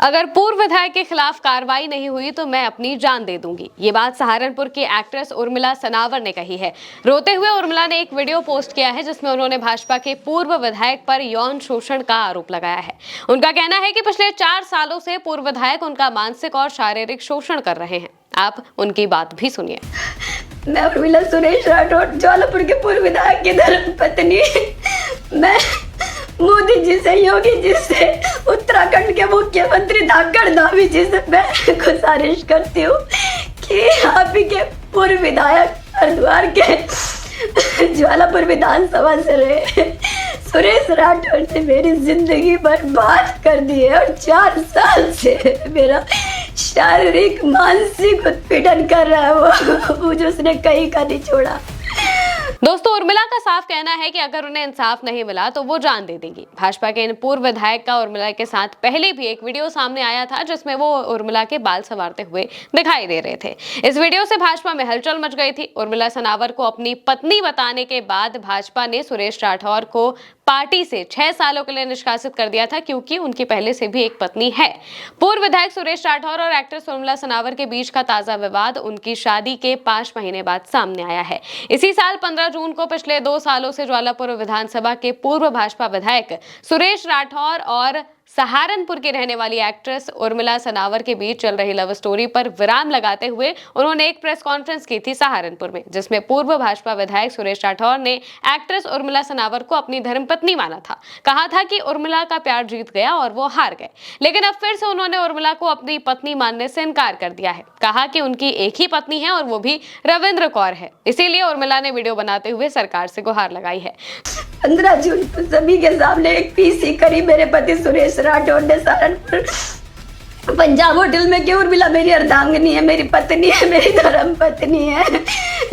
अगर पूर्व विधायक के खिलाफ कार्रवाई नहीं हुई तो मैं अपनी जान दे दूंगी। ये बात सहारनपुर की एक्ट्रेस उर्मिला सनावर ने कही है। रोते हुए उर्मिला ने एक वीडियो पोस्ट किया है जिसमें उन्होंने भाजपा के पूर्व विधायक पर यौन शोषण का आरोप लगाया है। उनका कहना है कि पिछले 4 सालों से पूर्व विधायक उनका मानसिक और शारीरिक शोषण कर रहे हैं। आप उनकी बात भी सुनिए। मैं उर्मिला सुरेश राठौड़, ज्वालापुर के पूर्व विधायक की धर्मपत्नी। मैं मोदी जी से, योगी जी से, उत्तराखंड के मुख्यमंत्री धाकड़ धामी जी से मैं गुजारिश करती हूँ कि आप ही के पूर्व विधायक हरिद्वार के ज्वालापुर विधानसभा से रहे सुरेश राठौड़ ने मेरी जिंदगी बर्बाद कर दी है और 4 साल से मेरा शारीरिक मानसिक उत्पीड़न कर रहा है वो जो उसने कहीं का नहीं छोड़ा। दोस्तों, उर्मिला का साफ कहना है कि अगर उन्हें इंसाफ नहीं मिला तो वो जान दे देंगी। भाजपा के इन पूर्व विधायक का उर्मिला के साथ पहले भी एक वीडियो सामने आया था जिसमें वो उर्मिला के बाल संवारते हुए दिखाई दे रहे थे। इस वीडियो से भाजपा में हलचल मच गई थी। उर्मिला सनावर को अपनी पत्नी बताने के बाद भाजपा ने सुरेश राठौर को पार्टी से 6 सालों के लिए निष्कासित कर दिया था, क्योंकि उनकी पहले से भी एक पत्नी है। पूर्व विधायक सुरेश राठौर और एक्ट्रेस उर्मिला सनावर के बीच का ताजा विवाद उनकी शादी के 5 महीने बाद सामने आया है। इसी साल 15 जून को पिछले 2 सालों से ज्वालापुर विधानसभा के पूर्व भाजपा विधायक सुरेश राठौर और सहारनपुर की रहने वाली एक्ट्रेस उर्मिला सनावर के बीच चल रही लव स्टोरी पर विराम लगाते हुए उन्होंने एक प्रेस कॉन्फ्रेंस की थी सहारनपुर में, जिसमें पूर्व भाजपा विधायक सुरेश राठौर ने एक्ट्रेस उर्मिला सनावर को अपनी धर्मपत्नी माना था। कहा था कि उर्मिला का प्यार जीत गया और वो हार गए, लेकिन अब फिर से उन्होंने उर्मिला को अपनी पत्नी मानने से इनकार कर दिया है। कहा कि उनकी एक ही पत्नी है और वो भी रविंद्र कौर है। इसीलिए उर्मिला ने वीडियो बनाते हुए सरकार से गुहार लगाई है। 15 जून को सभी के सामने एक पीसी करी मेरे पति सुरेश राठौड़ ने सहारनपुर पंजाब होटल में कि उर्मिला मेरी अर्धांगिनी है, मेरी पत्नी है, मेरी धर्म पत्नी है,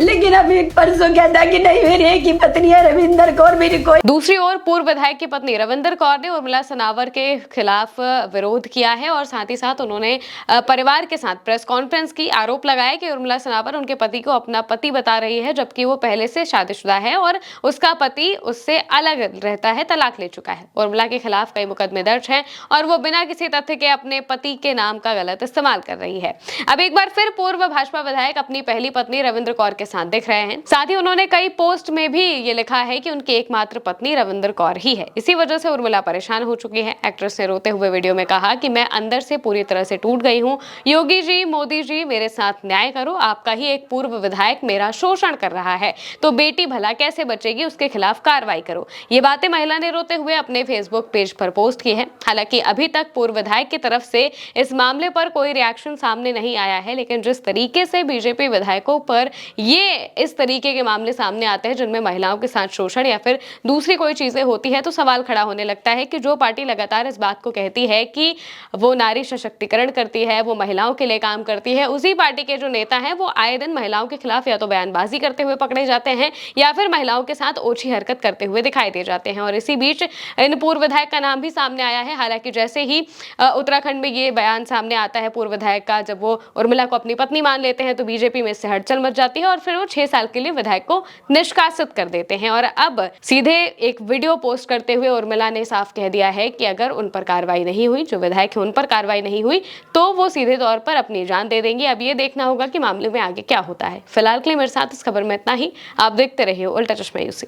लेकिन अभी एक परसों कहता कि नहीं मेरी एक ही पत्नी है रविंद्र कौर, मेरी कोई। दूसरी ओर पूर्व विधायक की पत्नी रविंद्र कौर ने उर्मिला सनावर के खिलाफ विरोध किया है और साथ ही साथ उन्होंने परिवार के साथ प्रेस कॉन्फ्रेंस की। आरोप लगाया कि उर्मिला सनावर उनके पति को अपना पति बता रही है, जबकि वो पहले से शादीशुदा है और उसका पति उससे अलग रहता है, तलाक ले चुका है। उर्मिला के खिलाफ कई मुकदमे दर्ज हैं और वो बिना किसी तथ्य के अपने पति के नाम का गलत इस्तेमाल कर रही है। अब एक बार फिर पूर्व भाजपा विधायक अपनी पहली पत्नी रविंद्र कौर के साथ दिख रहे हैं। साथ ही उन्होंने कई पोस्ट में भी ये लिखा है कि उनकी एकमात्र पत्नी रविंद्र कौर ही है। इसी वजह से उर्मिला परेशान हो चुकी है। एक्ट्रेस ने रोते हुए वीडियो में कहा कि मैं अंदर से पूरी तरह से टूट गई हूँ। योगी जी, मोदी जी, मेरे साथ न्याय करो। आपका ही एक पूर्व विधायक मेरा शोषण कर रहा है, तो बेटी भला कैसे बचेगी, उसके खिलाफ कार्रवाई करो। ये बातें महिला ने रोते हुए अपने फेसबुक पेज पर पोस्ट की है। हालांकि अभी तक पूर्व विधायक की तरफ से इस मामले पर कोई रिएक्शन सामने नहीं आया है, लेकिन जिस तरीके से बीजेपी विधायकों पर ये इस तरीके के मामले सामने आते हैं जिनमें महिलाओं के साथ शोषण या फिर दूसरी कोई चीजें होती है, तो सवाल खड़ा होने लगता है कि जो पार्टी लगातार इस बात को कहती है कि वो नारी सशक्तिकरण करती है, वो महिलाओं के लिए काम करती है, उसी पार्टी के जो नेता हैं वो आए दिन महिलाओं के खिलाफ या तो बयानबाजी करते हुए पकड़े जाते हैं या फिर महिलाओं के साथ ओछी हरकत करते हुए दिखाई दे जाते हैं। और इसी बीच इन पूर्व विधायक का नाम भी सामने आया है। हालांकि जैसे ही उत्तराखंड में ये बयान सामने आता है पूर्व विधायक का, जब वो उर्मिला को अपनी पत्नी मान लेते हैं, तो बीजेपी में इससे हलचल मच जाती है और फिर वो 6 साल के लिए विधायक को निष्कासित कर देते हैं। और अब सीधे एक वीडियो पोस्ट करते हुए उर्मिला ने साफ कह दिया है कि अगर उन पर कार्रवाई नहीं हुई, जो विधायक है उन पर कार्रवाई नहीं हुई, तो वो सीधे तौर पर अपनी जान दे देंगी। अब ये देखना होगा कि मामले में आगे क्या होता है। फिलहाल के लिए मेरे साथ इस खबर में इतना ही। आप देखते रहिए उल्टा चश्मा यूसी।